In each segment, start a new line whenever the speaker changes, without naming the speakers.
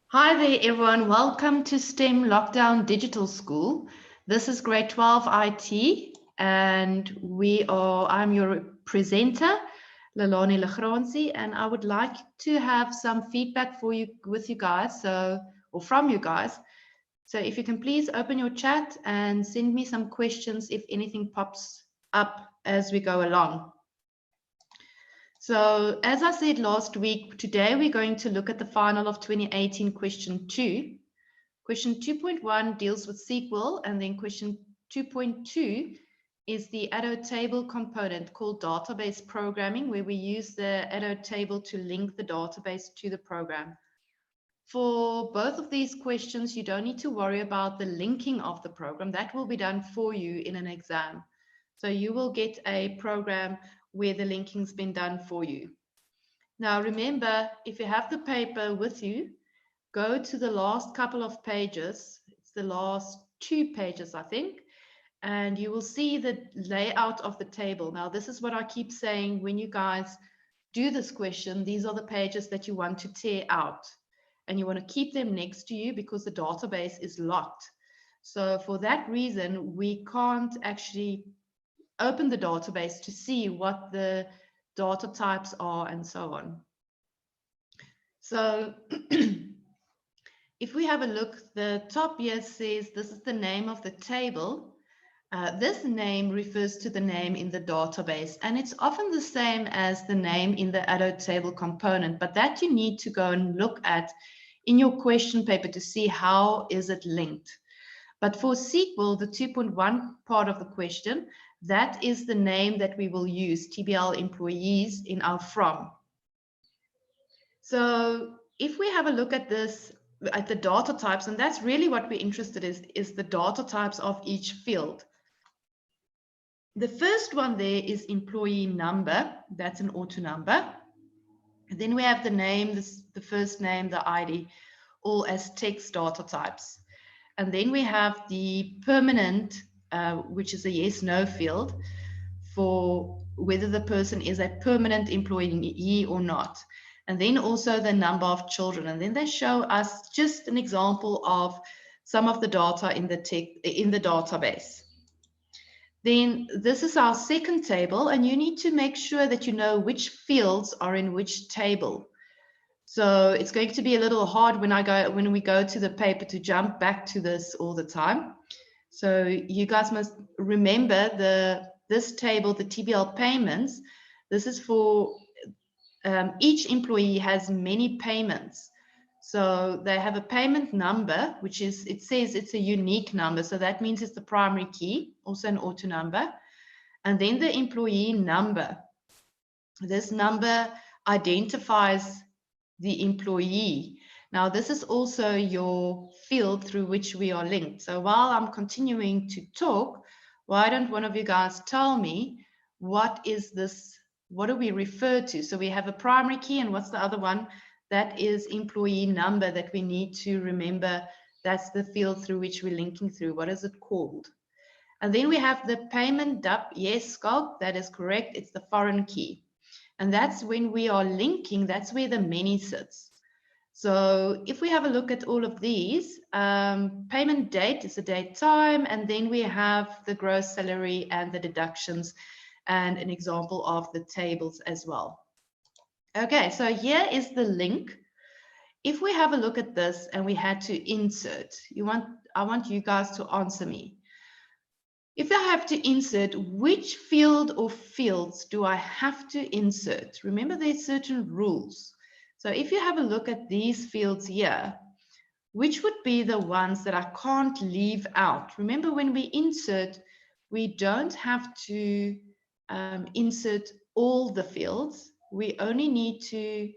Hi there, everyone. Welcome to STEM Lockdown Digital School. This is grade 12 IT, and I'm your presenter, Lalani Lagranzi, and I would like to have some feedback for you with you guys, or from you guys. So if you can please open your chat and send me some questions if anything pops up as we go along. So as I said last week, today we're going to look at the final of 2018 question 2. Question 2.1 deals with SQL, and then question 2.2 is the Addo table component called database programming, where we use the Addo table to link the database to the program. For both of these questions, you don't need to worry about the linking of the program. That will be done for you in an exam. So you will get a program where the linking's been done for you. Now remember, if you have the paper with you, go to the last couple of pages. It's the last 2 pages, I think, and you will see the layout of the table. Now, this is what I keep saying when you guys do this question. These are the pages that you want to tear out, and you want to keep them next to you because the database is locked. So for that reason, we can't actually open the database to see what the data types are and so on. So if we have a look, the top here says this is the name of the table. This name refers to the name in the database, and it's often the same as the name in the Addo table component, but that you need to go and look at in your question paper to see how is it linked. But for SQL, the 2.1 part of the question, that is the name that we will use, TBL employees, in our from. So if we have a look at this, at the data types, and that's really what we're interested in, is the data types of each field. The first one there is employee number. That's an auto number. And then we have the name, the first name, the ID, all as text data types. And then we have the permanent, which is a yes/no field for whether the person is a permanent employee or not. And then also the number of children. And then they show us just an example of some of the data in the database. Then this is our second table, and you need to make sure that you know which fields are in which table. So it's going to be a little hard when we go to the paper to jump back to this all the time. So you guys must remember this table, the TBL payments. This is for each employee has many payments. So they have a payment number, which is, it says it's a unique number. So that means it's the primary key, also an auto number. And then the employee number. This number identifies the employee. Now, this is also your field through which we are linked. So while I'm continuing to talk, why don't one of you guys tell me what is this? What do we refer to? So we have a primary key, and what's the other one? That is employee number that we need to remember. That's the field through which we're linking through. What is it called? And then we have the payment DUP. Yes, Scott, that is correct. It's the foreign key. And that's when we are linking, that's where the many sits. So if we have a look at all of these, payment date is the date time, and then we have the gross salary and the deductions and an example of the tables as well. Okay, so here is the link. If we have a look at this and we had to insert, I want you guys to answer me. If I have to insert, which field or fields do I have to insert? Remember, there's certain rules. So if you have a look at these fields here, which would be the ones that I can't leave out? Remember, when we insert, we don't have to insert all the fields. We only need to,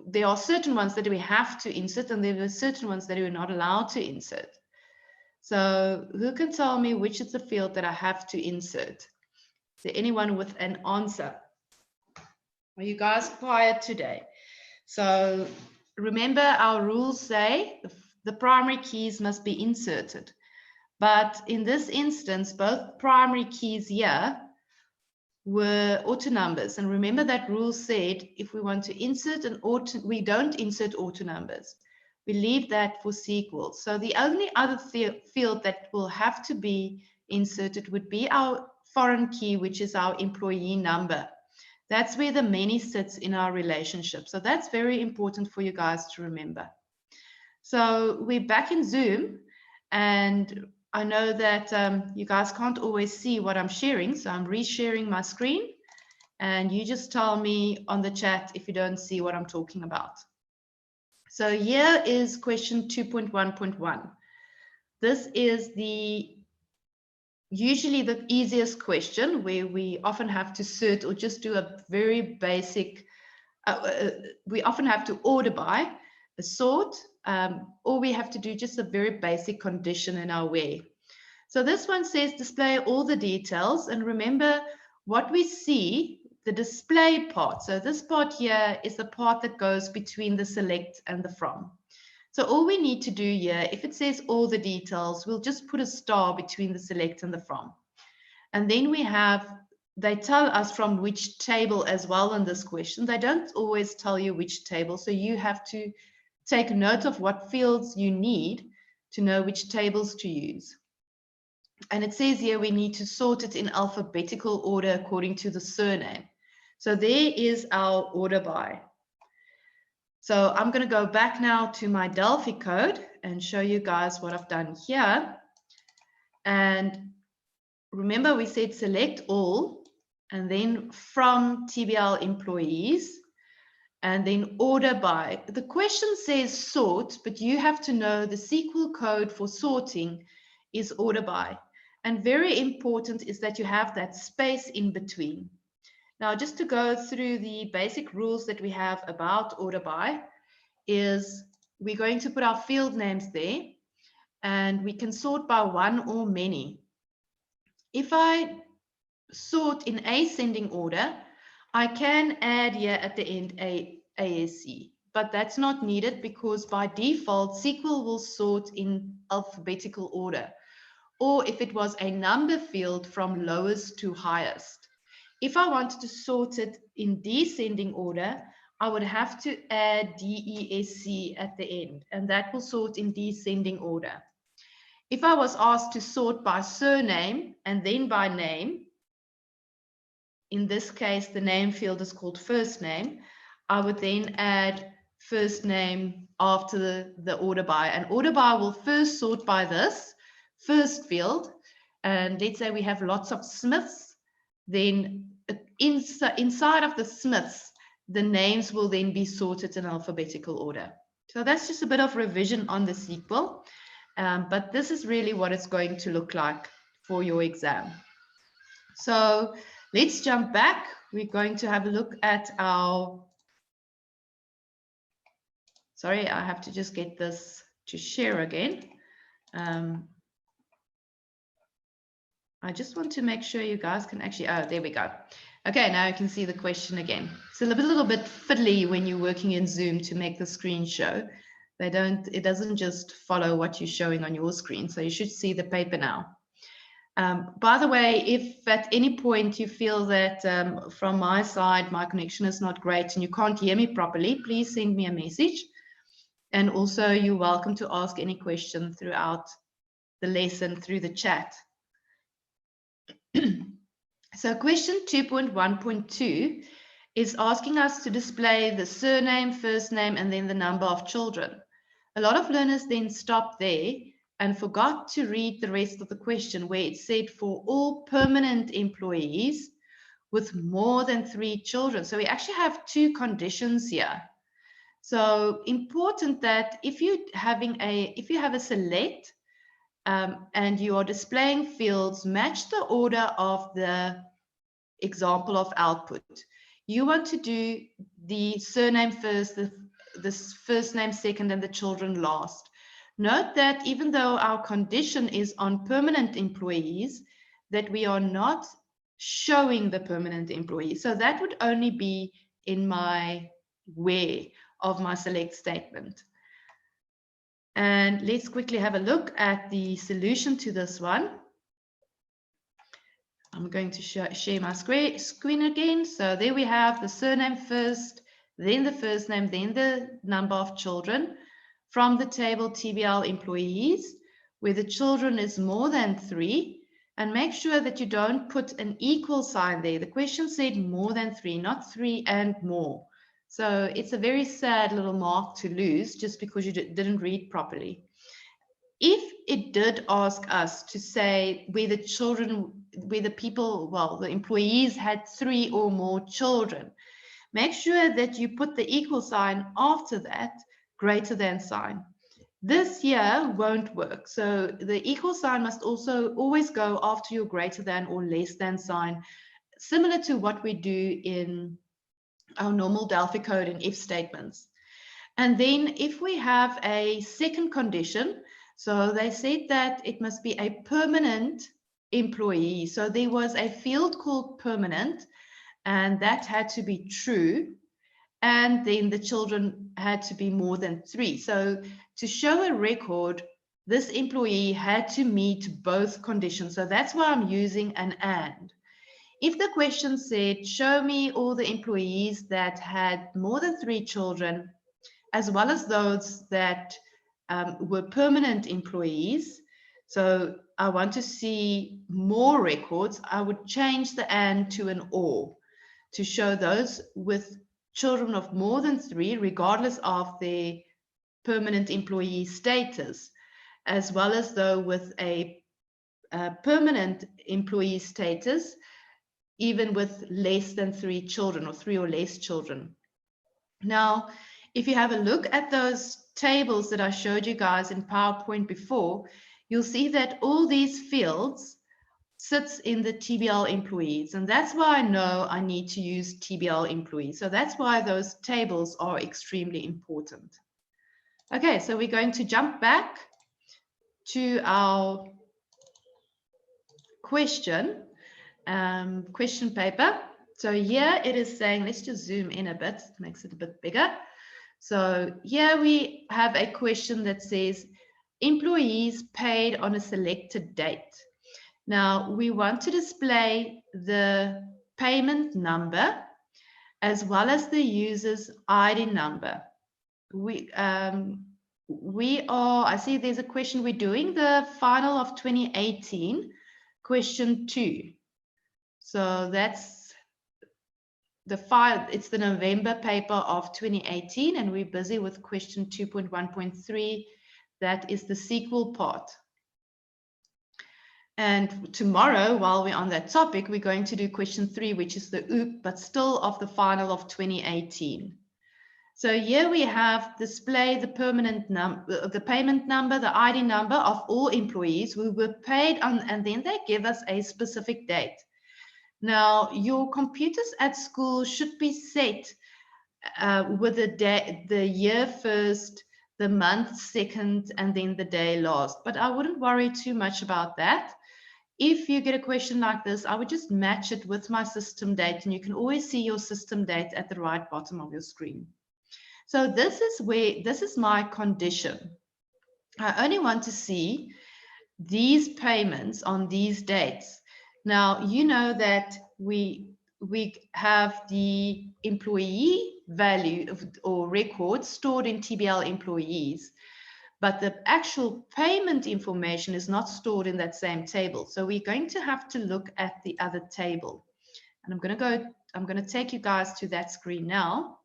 there are certain ones that we have to insert, and there are certain ones that we're not allowed to insert. So who can tell me which is the field that I have to insert? Is there anyone with an answer? Are you guys quiet today? So remember, our rules say the primary keys must be inserted. But in this instance, both primary keys here were auto numbers. And remember that rule said if we want to insert an auto, we don't insert auto numbers. We leave that for SQL. So the only other field that will have to be inserted would be our foreign key, which is our employee number. That's where the many sits in our relationship. So that's very important for you guys to remember. So we're back in Zoom, and I know that you guys can't always see what I'm sharing, so I'm resharing my screen, and you just tell me on the chat if you don't see what I'm talking about. So here is question 2.1.1. This is usually the easiest question where we often have to sort or just do a very basic, we often have to order by, a sort, or we have to do just a very basic condition in our way. So this one says display all the details, and remember what we see, the display part. So this part here is the part that goes between the select and the from. So all we need to do here, if it says all the details, we'll just put a star between the select and the from. And then they tell us from which table as well in this question. They don't always tell you which table, so you have to take note of what fields you need to know which tables to use. And it says here we need to sort it in alphabetical order according to the surname. So there is our order by. So I'm going to go back now to my Delphi code and show you guys what I've done here. And remember we said select all, and then from TBL employees, and then order by. The question says sort, but you have to know the SQL code for sorting is order by. And very important is that you have that space in between. Now, just to go through the basic rules that we have about order by is we're going to put our field names there, and we can sort by one or many. If I sort in ascending order, I can add here at the end a ASC, but that's not needed because by default, SQL will sort in alphabetical order, or if it was a number field from lowest to highest. If I wanted to sort it in descending order, I would have to add DESC at the end, and that will sort in descending order. If I was asked to sort by surname and then by name, in this case, the name field is called first name, I would then add first name after the order by. And order by will first sort by this first field. And let's say we have lots of Smiths, then inside of the Smiths, the names will then be sorted in alphabetical order. So that's just a bit of revision on the SQL. But this is really what it's going to look like for your exam. So let's jump back. We're going to have a look at our, sorry, I have to just get this to share again. I just want to make sure you guys can actually, oh, there we go. Okay, now you can see the question again. It's a little bit fiddly when you're working in Zoom to make the screen show. It doesn't just follow what you're showing on your screen. So you should see the paper now. By the way, if at any point you feel that from my side, my connection is not great and you can't hear me properly, please send me a message. And also you're welcome to ask any question throughout the lesson through the chat. So question 2.1.2 is asking us to display the surname, first name, and then the number of children. A lot of learners then stopped there and forgot to read the rest of the question where it said for all permanent employees with more than 3 children. So we actually have 2 conditions here. So important that if you have a select and you are displaying fields, match the order of the example of output. You want to do the surname first, the first name second, and the children last. Note that even though our condition is on permanent employees, that we are not showing the permanent employees. So that would only be in my where of my select statement. And let's quickly have a look at the solution to this one. I'm going to share my screen again. So there we have the surname first, then the first name, then the number of children. from the table TBL employees, where the children is more than 3, and make sure that you don't put an equal sign there. The question said more than 3, not 3 and more. So it's a very sad little mark to lose just because you didn't read properly. If it did ask us to say where the employees had 3 or more children, make sure that you put the equal sign after that greater than sign. This here won't work. So the equal sign must also always go after your greater than or less than sign, similar to what we do in our normal Delphi code and if statements. And then if we have a second condition, so they said that it must be a permanent employee. So there was a field called permanent, and that had to be true. And then the children had to be more than 3. So to show a record, this employee had to meet both conditions. So that's why I'm using an and. If the question said, show me all the employees that had more than 3 children, as well as those that were permanent employees, so I want to see more records, I would change the and to an or to show those with children of more than 3, regardless of their permanent employee status, as well as though with a permanent employee status, even with less than 3 children or 3 or less children. Now, if you have a look at those tables that I showed you guys in PowerPoint before, you'll see that all these fields sits in the TBL employees. And that's why I know I need to use TBL employees. So that's why those tables are extremely important. Okay, so we're going to jump back to our question paper. So here it is saying, let's just zoom in a bit, makes it a bit bigger. So here we have a question that says, employees paid on a selected date. Now we want to display the payment number as well as the user's ID number. I see there's a question, we're doing the final of 2018, question 2. So that's the file, it's the November paper of 2018, and we're busy with question 2.1.3. That is the sequel part. And tomorrow, while we're on that topic, we're going to do question 3, which is the OOP, but still of the final of 2018. So here we have display the payment number, the ID number of all employees who were paid on, and then they give us a specific date. Now, your computers at school should be set with the year first, the month second, and then the day last. But I wouldn't worry too much about that. If you get a question like this, I would just match it with my system date, and you can always see your system date at the right bottom of your screen. So this is my condition. I only want to see these payments on these dates. Now, you know that we have the employee value or records stored in TBL employees, but the actual payment information is not stored in that same table. So we're going to have to look at the other table. And I'm going to take you guys to that screen now.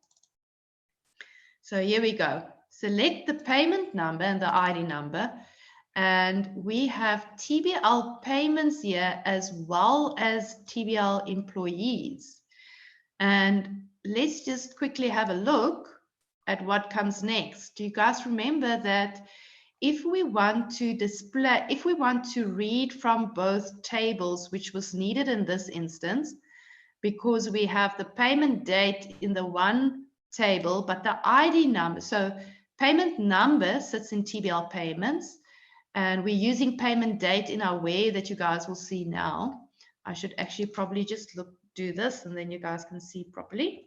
So here we go. Select the payment number and the ID number. And we have TBL payments here as well as TBL employees. And let's just quickly have a look at what comes next. Do you guys remember that if we want to read from both tables, which was needed in this instance, because we have the payment date in the one table, but the ID number, so payment number sits in TBL payments, and we're using payment date in our where that you guys will see now. I should actually probably just do this, and then you guys can see properly.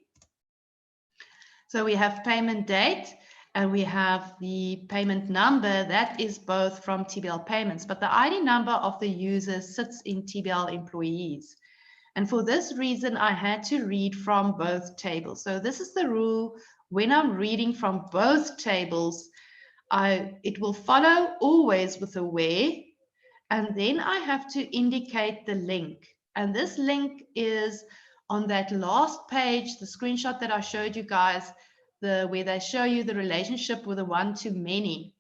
So we have payment date, and we have the payment number that is both from TBL payments, but the ID number of the user sits in TBL employees. And for this reason, I had to read from both tables. So this is the rule. When I'm reading from both tables, it will follow always with a where, and then I have to indicate the link. And this link is on that last page, the screenshot that I showed you guys, where they show you the relationship with the one-to-many.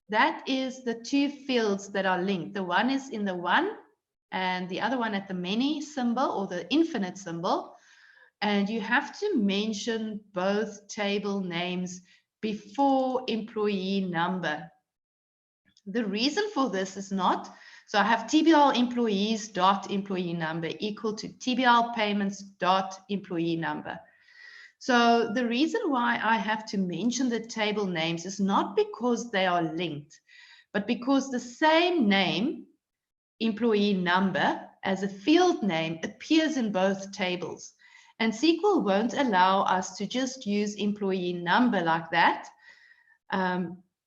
That is the two fields that are linked. The one is in the one and the other one at the many symbol or the infinite symbol. And you have to mention both table names before employee number. The reason for this is not, so I have TBL employees dot employee number equal to TBL payments dot employee number. So the reason why I have to mention the table names is not because they are linked, but because the same name, employee number, as a field name appears in both tables. And SQL won't allow us to just use employee number like that.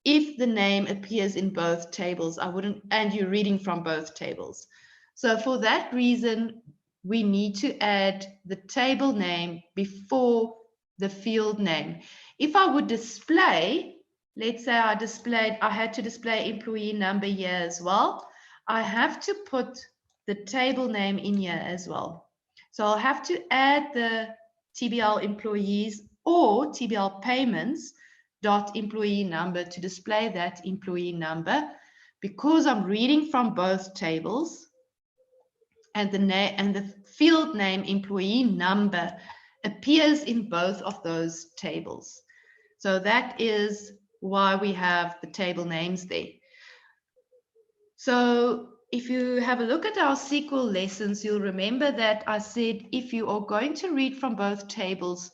If the name appears in both tables, and you're reading from both tables. So for that reason, we need to add the table name before the field name. If I would display, let's say I had to display employee number here as well, I have to put the table name in here as well. So I'll have to add the TBL employees or TBL payments dot employee number to display that employee number, because I'm reading from both tables, and the field name employee number appears in both of those tables. So that is why we have the table names there. So if you have a look at our SQL lessons, you'll remember that I said if you are going to read from both tables,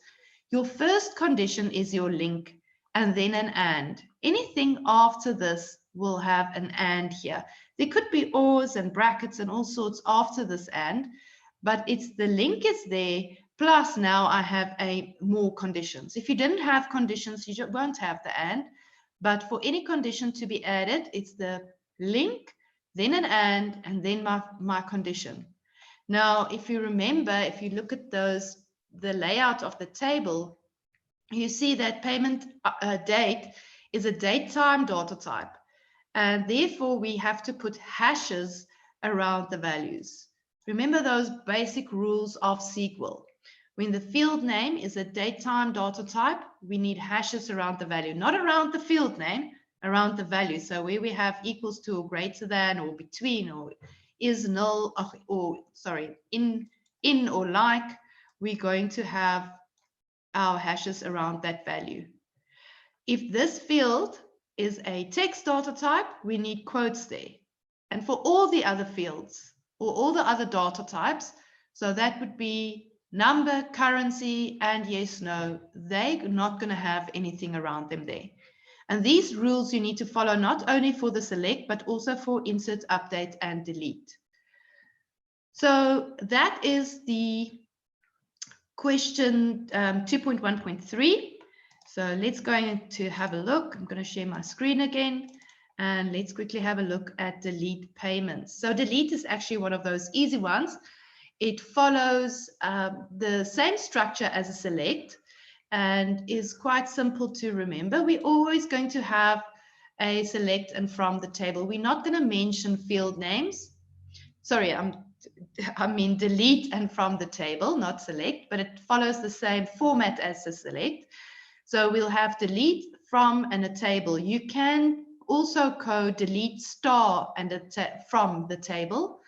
your first condition is your link, and then an and. Anything after this will have an and here. There could be ors and brackets and all sorts after this and, but it's the link is there, plus now I have more conditions. If you didn't have conditions, you won't have the and, but for any condition to be added, it's the link, then an and then my condition. Now, if you remember, if you look at the layout of the table, you see that payment date is a date time data type. And therefore, we have to put hashes around the values. Remember those basic rules of SQL. When the field name is a date time data type, we need hashes around the value, not around the field name, around the value. So where we have equals to or greater than or between or is null or sorry, in or like, we're going to have our hashes around that value. If this field is a text data type, we need quotes there. And for all the other fields or all the other data types, so that would be number, currency, and yes, no, they're not going to have anything around them there. And these rules you need to follow not only for the select, but also for insert, update, and delete. So that is the question 2.1.3. So let's go to have a look. I'm going to share my screen again, and let's quickly have a look at delete payments. So delete is actually one of those easy ones. It follows the same structure as a select and is quite simple to remember. We're always going to have a select and from the table. We're not going to mention field names. Sorry, I mean delete and from the table, not select, but it follows the same format as the select. So we'll have delete from and a table. You can also code delete star and from the table,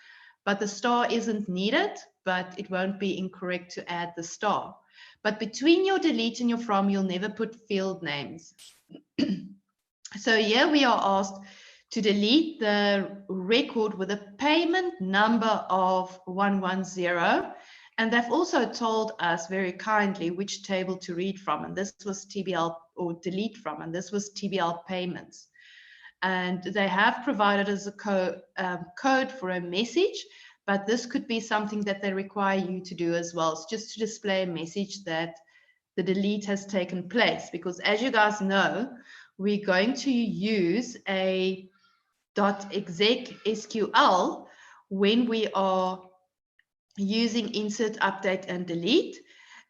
but the star isn't needed, but it won't be incorrect to add the star. But between your delete and your from, you'll never put field names. So here we are asked to delete the record with a payment number of 110. And they've also told us very kindly which table to read from. And this was TBL or delete from, and this was TBL payments. And they have provided us a code for a message, but this could be something that they require you to do as well. It's just to display a message that the delete has taken place, because as you guys know, we're going to use a .exec SQL when we are using insert, update, and delete.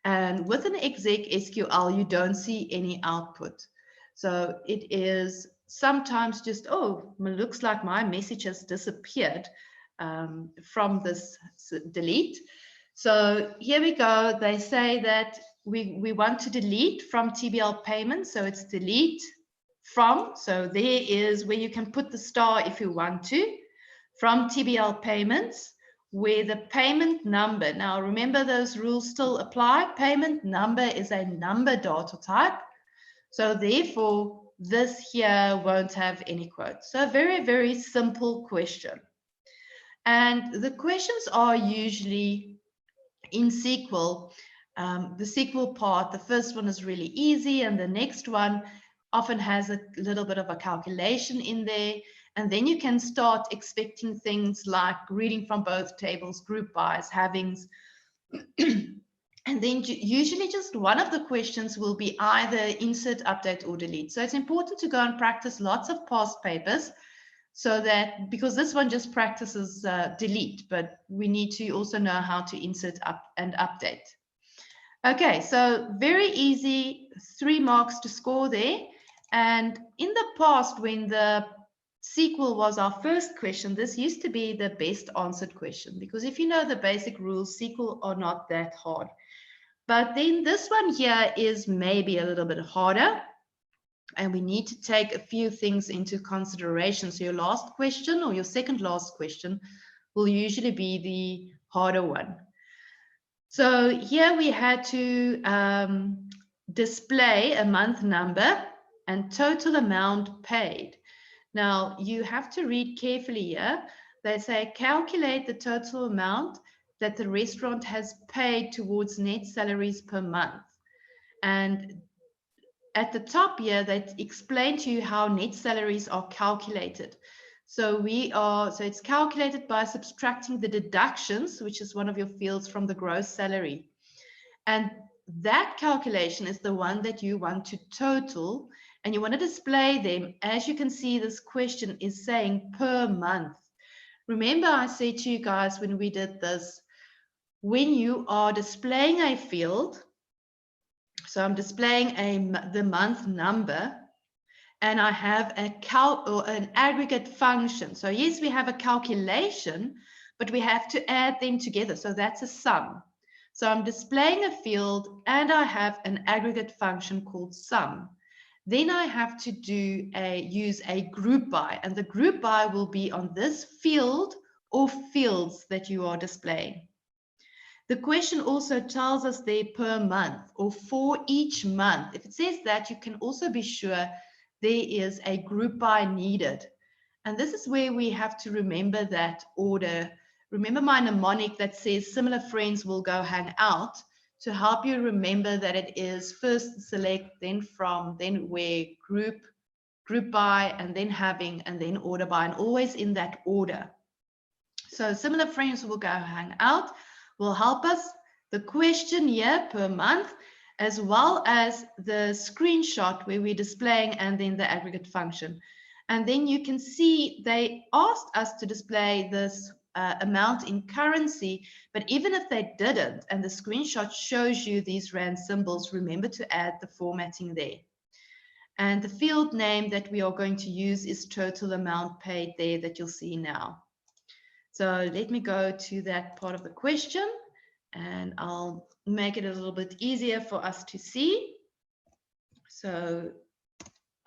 And with an exec SQL, you don't see any output. So it is sometimes just, oh, looks like my message has disappeared from this delete. So here we go. They say that we want to delete from TBL payments. So it's delete from. So there is where you can put the star if you want to. From TBL payments, where the payment number, now remember those rules still apply. Payment number is a number data type. So therefore, this here won't have any quotes. So a very, very simple question. And the questions are usually in SQL. The SQL part, the first one is really easy, and the next one often has a little bit of a calculation in there. And then you can start expecting things like reading from both tables, group bys, havings. And then usually just one of the questions will be either insert, update, or delete. So it's important to go and practice lots of past papers, so that, because this one just practices delete, but we need to also know how to insert up and update. Okay, so very easy, 3 marks to score there. And in the past, when the SQL was our first question, this used to be the best answered question, because if you know the basic rules, SQL are not that hard. But then this one here is maybe a little bit harder, and we need to take a few things into consideration. So your last question or your second last question will usually be the harder one. So here we had to display a month number and total amount paid. Now you have to read carefully here. They say calculate the total amount that the restaurant has paid towards net salaries per month. And at the top here, they explain to you how net salaries are calculated. So it's calculated by subtracting the deductions, which is one of your fields, from the gross salary. And that calculation is the one that you want to total, and you want to display them. As you can see, this question is saying per month. Remember, I said to you guys when we did this, when you are displaying a field, so I'm displaying the month number, and I have an aggregate function. So yes, we have a calculation, but we have to add them together. So that's a sum. So I'm displaying a field, and I have an aggregate function called sum. Then I have to use a group by, and the group by will be on this field or fields that you are displaying. The question also tells us there per month or for each month. If it says that, you can also be sure there is a group by needed. And this is where we have to remember that order. Remember my mnemonic that says similar friends will go hang out, to help you remember that it is first select, then from, then where, group by, and then having, and then order by, and always in that order. So similar friends will go hang out will help us. The question here per month, as well as the screenshot where we're displaying, and then the aggregate function. And then you can see they asked us to display this amount in currency, but even if they didn't, and the screenshot shows you these rand symbols, remember to add the formatting there. And the field name that we are going to use is total amount paid there that you'll see now. So let me go to that part of the question, and I'll make it a little bit easier for us to see. So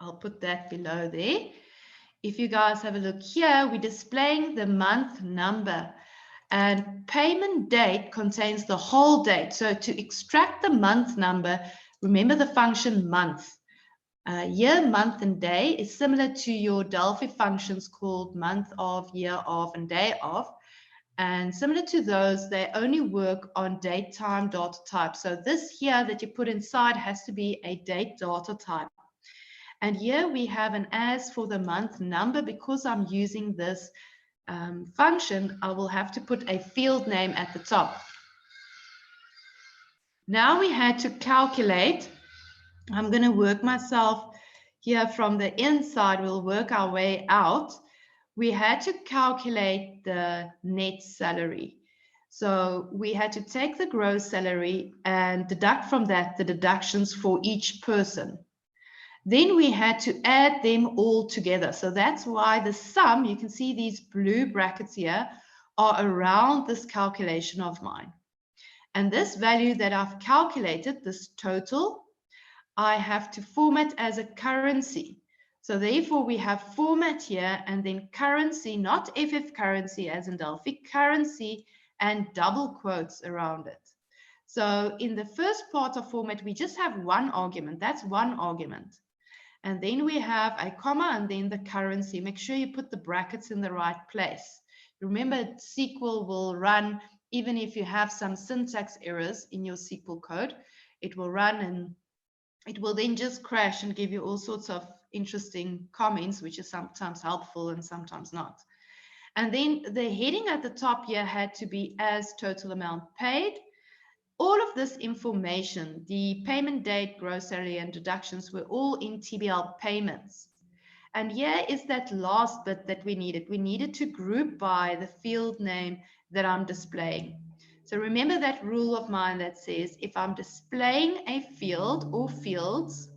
I'll put that below there. If you guys have a look here, we're displaying the month number, and payment date contains the whole date. So to extract the month number, remember the function month. Year, month, and day is similar to your Delphi functions called month of, year of, and day of. And similar to those, they only work on date, time, data type. So this here that you put inside has to be a date data type. And here we have an as for the month number. Because I'm using this function, I will have to put a field name at the top. Now we had to calculate. I'm going to work myself here from the inside. We'll work our way out. We had to calculate the net salary. So we had to take the gross salary and deduct from that the deductions for each person. Then we had to add them all together. So that's why the sum, you can see these blue brackets here, are around this calculation of mine. And this value that I've calculated, this total, I have to format as a currency. So therefore we have format here and then currency, not FF currency as in Delphi, currency and double quotes around it. So in the first part of format, we just have one argument. That's one argument. And then we have a comma and then the currency. Make sure you put the brackets in the right place. Remember, SQL will run, even if you have some syntax errors in your SQL code, it will run and it will then just crash and give you all sorts of interesting comments, which is sometimes helpful and sometimes not. And then the heading at the top here had to be as total amount paid. All of this information, the payment date, gross salary, and deductions were all in TBL payments. And here is that last bit that we needed. We needed to group by the field name that I'm displaying. So remember that rule of mine that says if I'm displaying a field or fields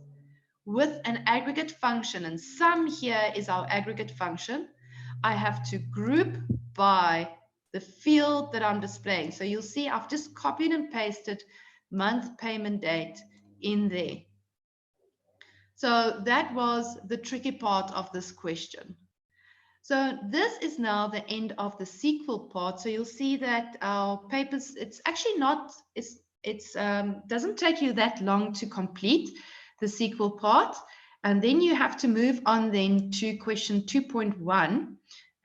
with an aggregate function, and sum here is our aggregate function, I have to group by the field that I'm displaying. So you'll see I've just copied and pasted month, payment date in there. So that was the tricky part of this question. So this is now the end of the SQL part. So you'll see that our papers, it's actually not, doesn't take you that long to complete the SQL part. And then you have to move on then to question 2.1.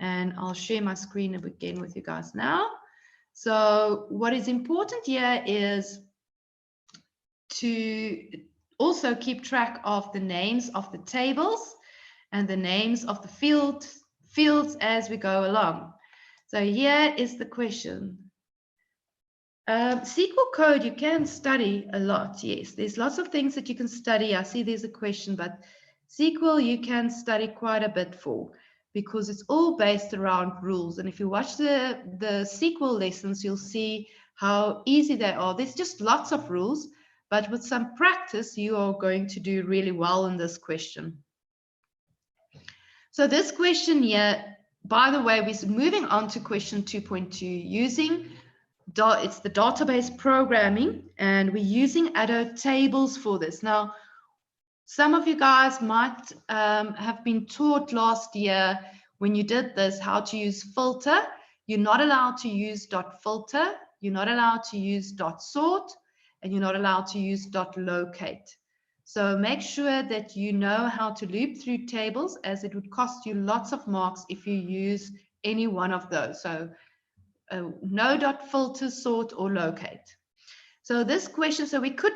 And I'll share my screen again with you guys now. So what is important here is to also keep track of the names of the tables and the names of the fields as we go along. So here is the question. SQL code you can study a lot, yes. There's lots of things that you can study. I see there's a question, but SQL you can study quite a bit for because it's all based around rules. And if you watch the SQL lessons, you'll see how easy they are. There's just lots of rules, but with some practice, you are going to do really well in this question. So this question here, by the way, we're moving on to question 2.2 using, it's the database programming, and we're using Addo tables for this. Now, some of you guys might have been taught last year when you did this how to use filter. You're not allowed to use .filter, you're not allowed to use .sort, and you're not allowed to use .locate. So make sure that you know how to loop through tables, as it would cost you lots of marks if you use any one of those. So no .filter, sort, or locate. So this question, so we could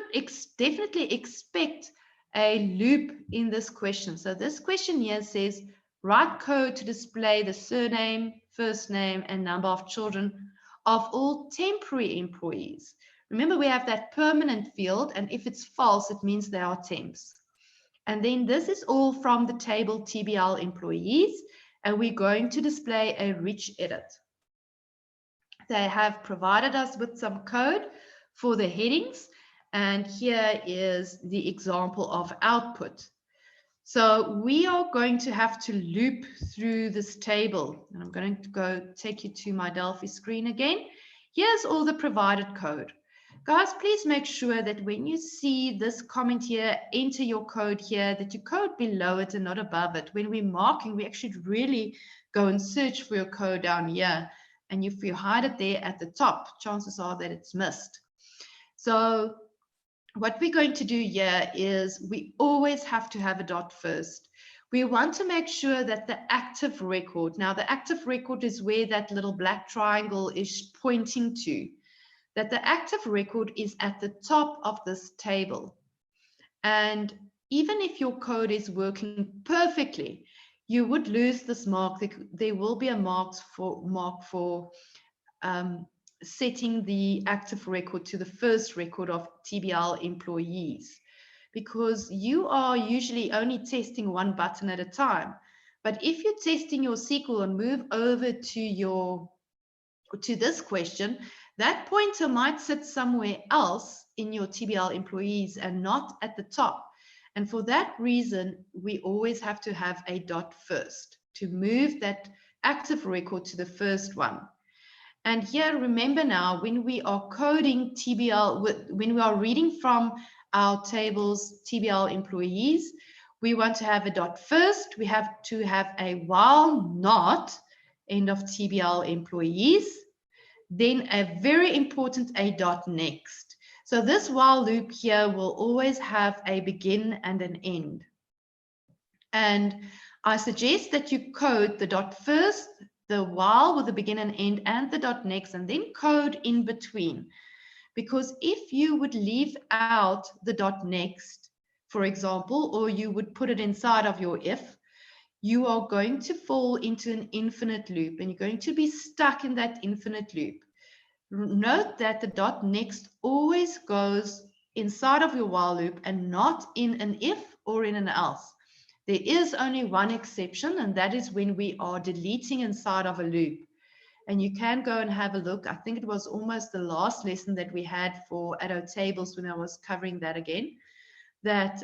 definitely expect a loop in this question. So this question here says, write code to display the surname, first name, and number of children of all temporary employees. Remember, we have that permanent field, and if it's false, it means they are temps. And then this is all from the table TBL employees, and we're going to display a rich edit. They have provided us with some code for the headings, and here is the example of output. So we are going to have to loop through this table, and I'm going to go take you to my Delphi screen again. Here's all the provided code. Guys, please make sure that when you see this comment here, enter your code here, that you code below it and not above it. When we're marking, we actually really go and search for your code down here. And if you hide it there at the top, chances are that it's missed. So what we're going to do here is we always have to have a dot first. We want to make sure that the active record, now the active record is where that little black triangle is pointing to, that the active record is at the top of this table. And even if your code is working perfectly, you would lose this mark. There will be a mark for setting the active record to the first record of TBL employees, because you are usually only testing one button at a time. But if you're testing your SQL and move over to this question, that pointer might sit somewhere else in your TBL employees and not at the top. And for that reason, we always have to have a dot first to move that active record to the first one. And here, remember now, when we are coding TBL, when we are reading from our tables TBL employees, we want to have a dot first. We have to have a while not end of TBL employees. Then a very important a dot next. So this while loop here will always have a begin and an end. And I suggest that you code the dot first, the while with the begin and end, and the dot next, and then code in between. Because if you would leave out the dot next, for example, or you would put it inside of your if, you are going to fall into an infinite loop, and you're going to be stuck in that infinite loop. Note that the dot next always goes inside of your while loop and not in an if or in an else. There is only one exception, and that is when we are deleting inside of a loop. And you can go and have a look. I think it was almost the last lesson that we had for adult tables when I was covering that again, that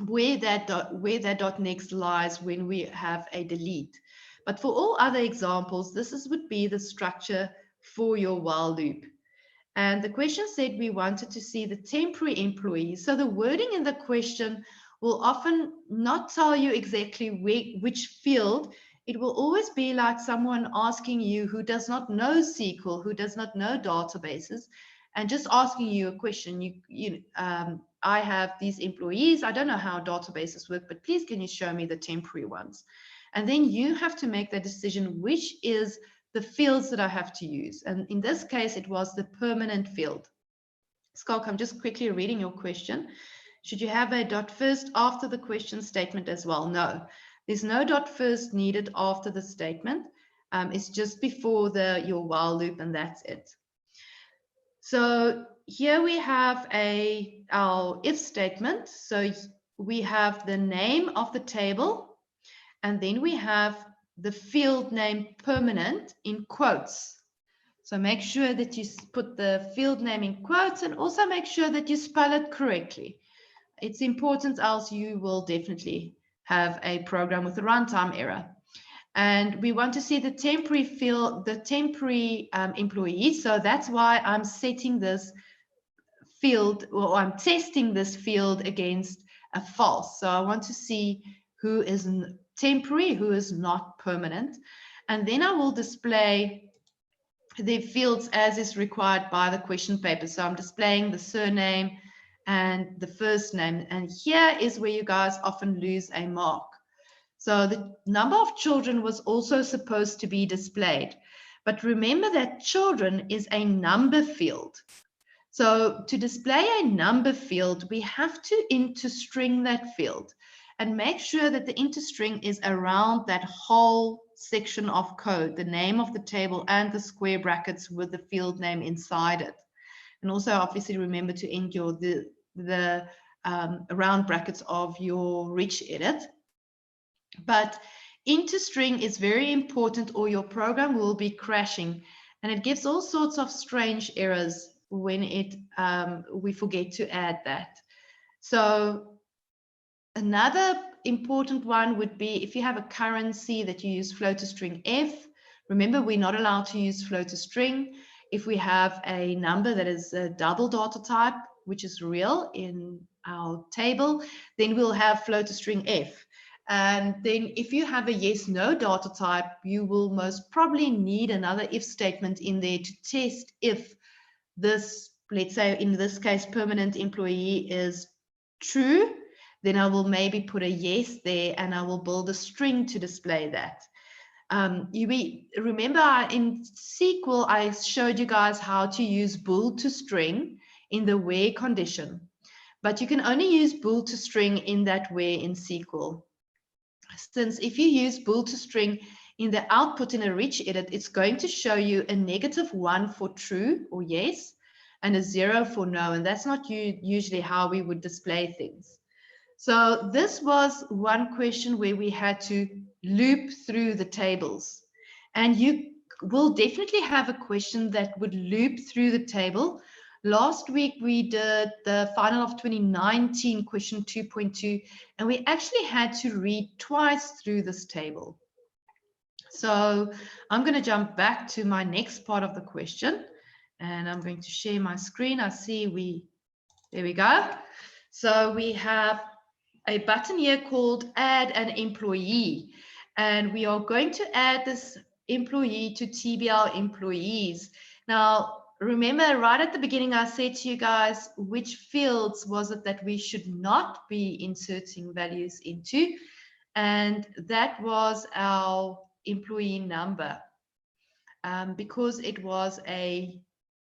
where that dot next lies when we have a delete. But for all other examples, would be the structure for your while loop. And the question said we wanted to see the temporary employees. So the wording in the question will often not tell you exactly which field. It will always be like someone asking you who does not know SQL, who does not know databases, and just asking you a question. I have these employees. I don't know how databases work, but please can you show me the temporary ones? And then you have to make the decision which is the fields that I have to use. And in this case, it was the permanent field. Skalk, I'm just quickly reading your question. Should you have a dot first after the question statement as well? No, there's no dot first needed after the statement. It's just before your while loop, and that's it. So here we have our if statement. So we have the name of the table, and then we have the field name permanent in quotes. So make sure that you put the field name in quotes, and also make sure that you spell it correctly. It's important, else you will definitely have a program with a runtime error. And we want to see the temporary field, the temporary employee. So that's why I'm setting this field, or I'm testing this field against a false. So I want to see who is temporary, who is not permanent. And then I will display the fields as is required by the question paper. So I'm displaying the surname and the first name. And here is where you guys often lose a mark. So the number of children was also supposed to be displayed. But remember that children is a number field. So to display a number field, we have to interstring that field and make sure that the interstring is around that whole section of code, the name of the table and the square brackets with the field name inside it. And also obviously remember to end the round brackets of your rich edit. But interstring is very important, or your program will be crashing, and it gives all sorts of strange errors when we forget to add that. So another important one would be if you have a currency that you use float to string F. Remember, we're not allowed to use float to string. If we have a number that is a double data type, which is real in our table, then we'll have float to string F. And then if you have a yes/no data type, you will most probably need another if statement in there to test if this, let's say in this case, permanent employee is true. Then I will maybe put a yes there, and I will build a string to display that. Remember in SQL, I showed you guys how to use bool to string in the where condition, but you can only use bool to string in that where in SQL. Since if you use bool to string in the output in a rich edit, it's going to show you a -1 for true or yes, and a 0 for no, and that's not usually how we would display things. So this was one question where we had to loop through the tables. And you will definitely have a question that would loop through the table Last week we did the final of 2019 question 2.2, and we actually had to read twice through this table. So I'm going to jump back to my next part of the question, and I'm going to share my screen. I see there we go. So we have a button here called Add an Employee, and we are going to add this employee to TBL employees. Now, remember right at the beginning, I said to you guys, which fields was it that we should not be inserting values into? And that was our employee number, because it was an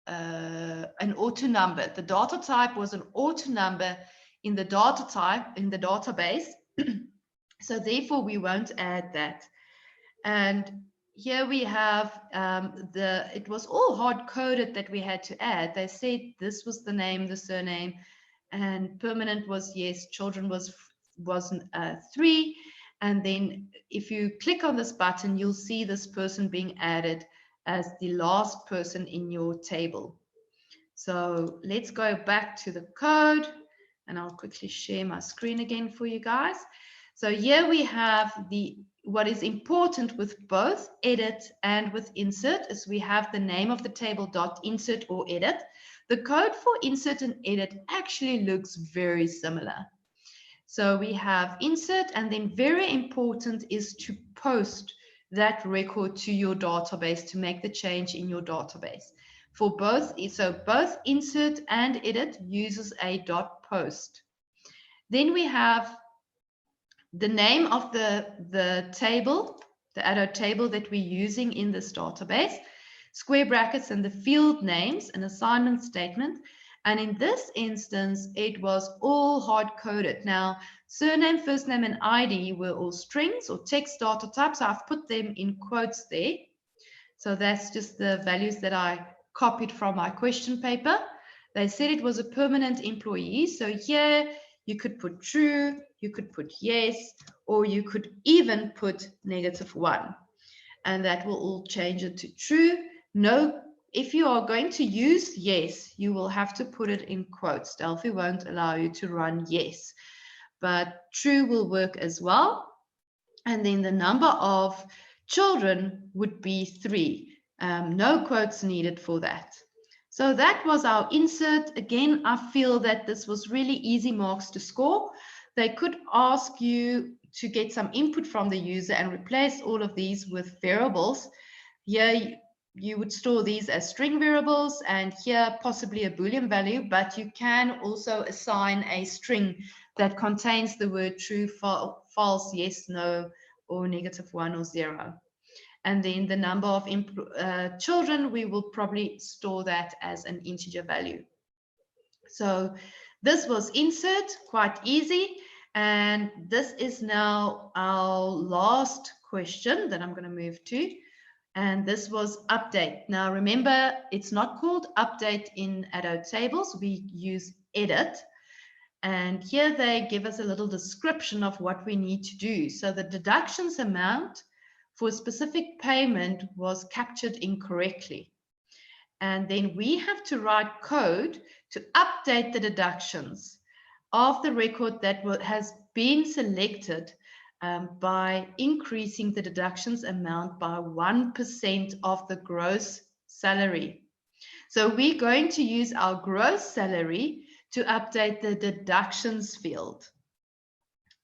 auto number. The data type was an auto number in the data type in the database. So therefore we won't add that. And here we have it was all hard coded that we had to add. They said this was the name, the surname, and permanent was yes, children wasn't 3. And then if you click on this button, you'll see this person being added as the last person in your table. So let's go back to the code, and I'll quickly share my screen again for you guys. So here we have what is important with both edit and with insert is we have the name of the table dot insert or edit. The code for insert and edit actually looks very similar. So we have insert, and then very important is to post that record to your database to make the change in your database. For both, so both insert and edit uses a dot post. Then we have the name of the table, the addo table that we're using in this database, square brackets and the field names, an assignment statement. And in this instance, it was all hard-coded. Now, surname, first name, and ID were all strings or text data types. So I've put them in quotes there. So that's just the values that I copied from my question paper. They said it was a permanent employee. So here you could put true, you could put yes, or you could even put -1. And that will all change it to true. No, if you are going to use yes, you will have to put it in quotes. Delphi won't allow you to run yes, but true will work as well. And then the number of children would be 3. No quotes needed for that. So that was our insert. Again, I feel that this was really easy marks to score. They could ask you to get some input from the user and replace all of these with variables. Here you would store these as string variables, and here possibly a Boolean value, but you can also assign a string that contains the word true, false, yes, no, or -1 or 0. And then the number of children, we will probably store that as an integer value. So this was insert, quite easy. And this is now our last question that I'm going to move to. And this was update. Now remember, it's not called update in addo tables. We use edit. And here they give us a little description of what we need to do. So the deductions amount for a specific payment was captured incorrectly. And then we have to write code to update the deductions of the record that has been selected by increasing the deductions amount by 1% of the gross salary. So we're going to use our gross salary to update the deductions field.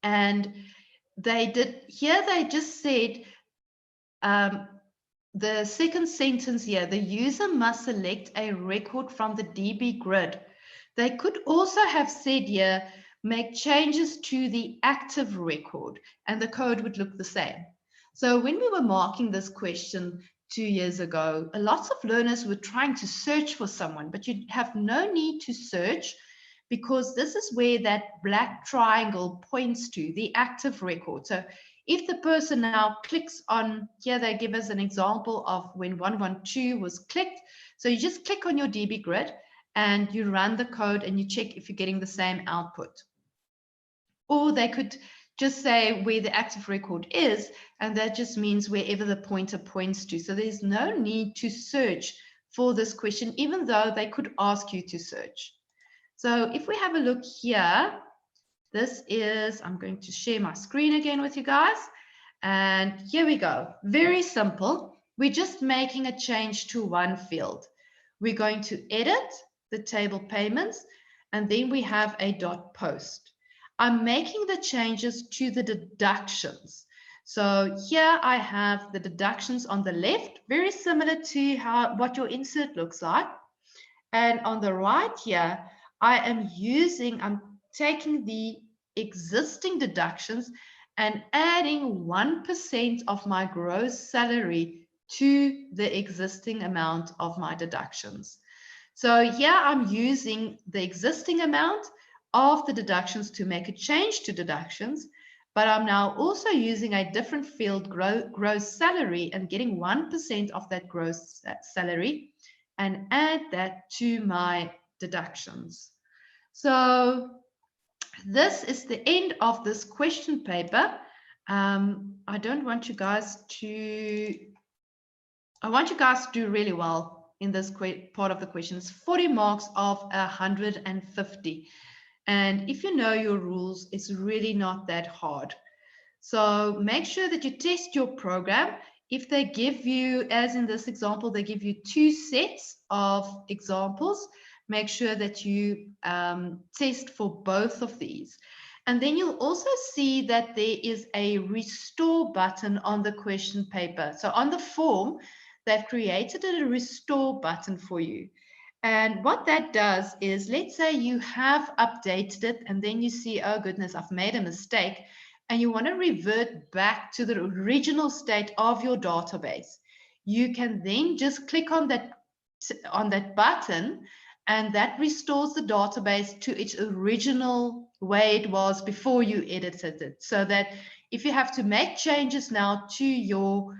And they just said, the second sentence here, the user must select a record from the DB grid. They could also have said here, make changes to the active record, and the code would look the same. So when we were marking this question 2 years ago, lots of learners were trying to search for someone, but you have no need to search, because this is where that black triangle points to, the active record. So if the person now clicks on, here they give us an example of when 112 was clicked. So you just click on your DB grid and you run the code and you check if you're getting the same output. Or they could just say where the active record is, and that just means wherever the pointer points to. So there's no need to search for this question, even though they could ask you to search. So if we have a look here, this is, I'm going to share my screen again with you guys. And here we go. Very simple. We're just making a change to one field. We're going to edit the table payments, and then we have a dot post. I'm making the changes to the deductions. So here I have the deductions on the left, very similar to what your insert looks like. And on the right here, I'm taking the existing deductions and adding 1% of my gross salary to the existing amount of my deductions. So here I'm using the existing amount of the deductions to make a change to deductions, but I'm now also using a different field, gross salary, and getting 1% of that gross salary and add that to my deductions. So this is the end of this question paper. I want you guys to do really well in this part of the question. It's 40 marks of 150. And if you know your rules, it's really not that hard. So make sure that you test your program. If they give you, as in this example, they give you 2 sets of examples, make sure that you test for both of these. And then you'll also see that there is a restore button on the question paper. So on the form, they've created a restore button for you. And what that does is, let's say you have updated it and then you see, oh goodness, I've made a mistake, and you want to revert back to the original state of your database. You can then just click on that button, and that restores the database to its original way it was before you edited it. So that if you have to make changes now to your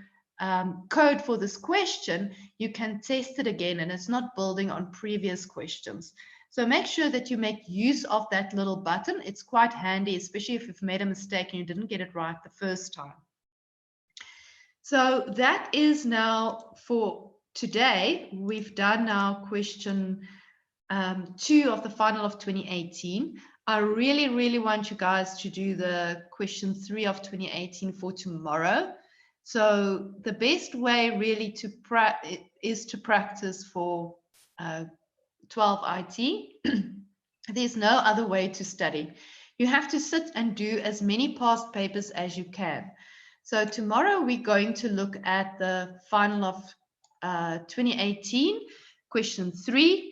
code for this question, you can test it again, and it's not building on previous questions. So make sure that you make use of that little button. It's quite handy, especially if you've made a mistake and you didn't get it right the first time. So that is now for today. We've done now question 2 of the final of 2018. I really, really want you guys to do the question 3 of 2018 for tomorrow. So the best way really is to practice for 12 IT. There's no other way to study. You have to sit and do as many past papers as you can. So tomorrow we're going to look at the final of 2018, question 3.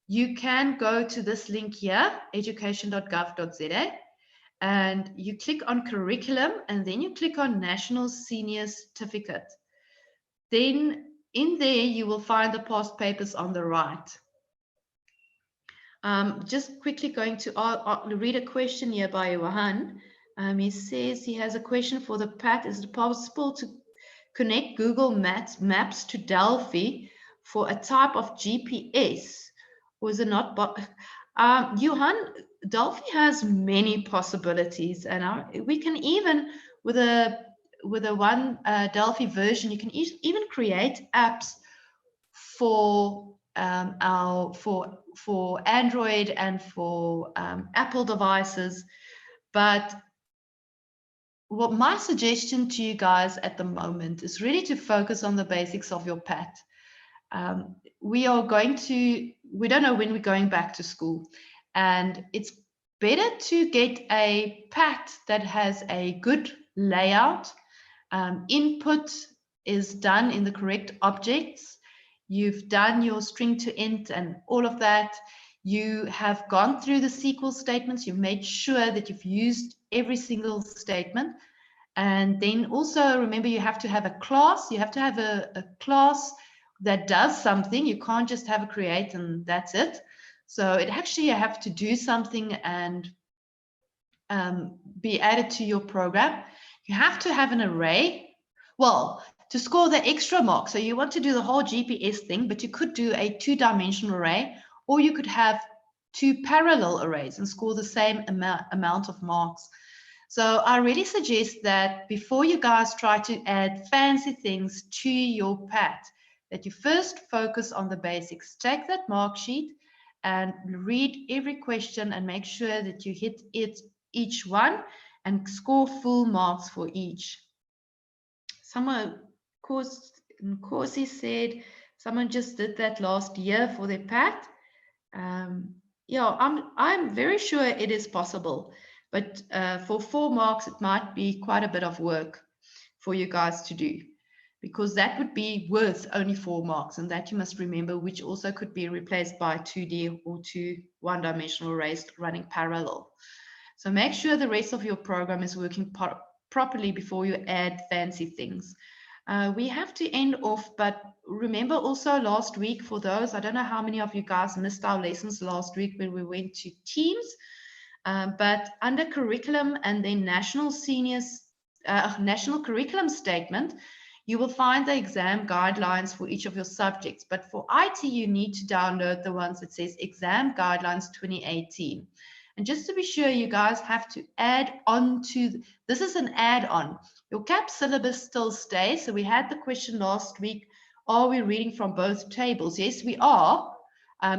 You can go to this link here, education.gov.za, and you click on curriculum, and then you click on National Senior Certificate. Then in there, you will find the past papers on the right. Just quickly going to read a question here by Johan. He says he has a question for the PAT. Is it possible to connect Google Maps to Delphi for a type of GPS? Or is it not? Johan, Delphi has many possibilities, and we can even, with a one Delphi version, you can even create apps for for Android and for Apple devices. But what my suggestion to you guys at the moment is really to focus on the basics of your PAT. We don't know when we're going back to school, and it's better to get a PAT that has a good layout. Input is done in the correct objects. You've done your string to int and all of that. You have gone through the SQL statements. You've made sure that you've used every single statement. And then also remember, you have to have a class. You have to have a class that does something. You can't just have a create and that's it. So it actually, you have to do something and be added to your program. You have to have an array. Well, to score the extra mark, so you want to do the whole GPS thing, but you could do a 2-dimensional array, or you could have 2 parallel arrays and score the same amount of marks. So I really suggest that before you guys try to add fancy things to your PAT, that you first focus on the basics. Take that mark sheet and read every question and make sure that you hit each one and score full marks for each. Someone, Corsi said, someone just did that last year for their PAT. Yeah, I'm very sure it is possible, but for 4 marks, it might be quite a bit of work for you guys to do, because that would be worth only 4 marks, and that you must remember, which also could be replaced by 2D or 2 one-dimensional arrays running parallel. So make sure the rest of your program is working properly before you add fancy things. We have to end off, but remember also last week, for those, I don't know how many of you guys missed our lessons last week when we went to teams, but under curriculum and then national curriculum statement, you will find the exam guidelines for each of your subjects. But for IT, you need to download the ones that says Exam Guidelines 2018. And just to be sure, you guys have to add on to, this is an add-on. Your CAP syllabus still stays. So we had the question last week, are we reading from both tables? Yes, we are.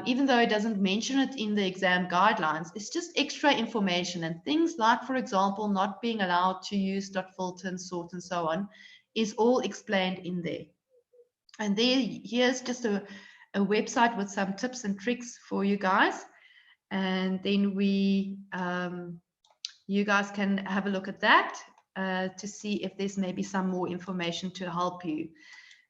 Even though it doesn't mention it in the exam guidelines, it's just extra information, and things like, for example, not being allowed to use dot filter and sort and so on is all explained in there. And here's just a website with some tips and tricks for you guys. And then you guys can have a look at that to see if there's maybe some more information to help you.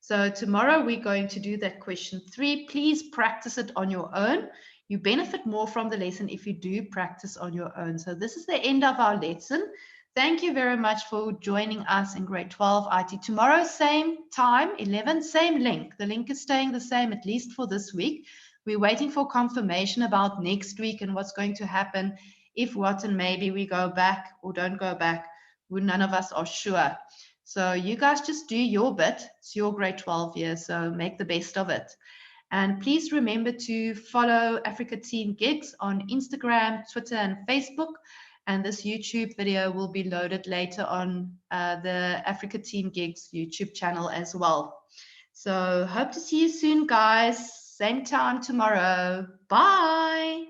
So tomorrow we're going to do that question 3. Please practice it on your own. You benefit more from the lesson if you do practice on your own. So this is the end of our lesson. Thank you very much for joining us in grade 12 IT. Tomorrow, same time, 11, same link. The link is staying the same, at least for this week. We're waiting for confirmation about next week and what's going to happen, if what, and maybe we go back or don't go back. None of us are sure. So you guys just do your bit. It's your grade 12 year, so make the best of it. And please remember to follow Africa Teen Gigs on Instagram, Twitter, and Facebook. And this YouTube video will be loaded later on the Africa Teen Gigs YouTube channel as well. So hope to see you soon, guys. Same time tomorrow. Bye.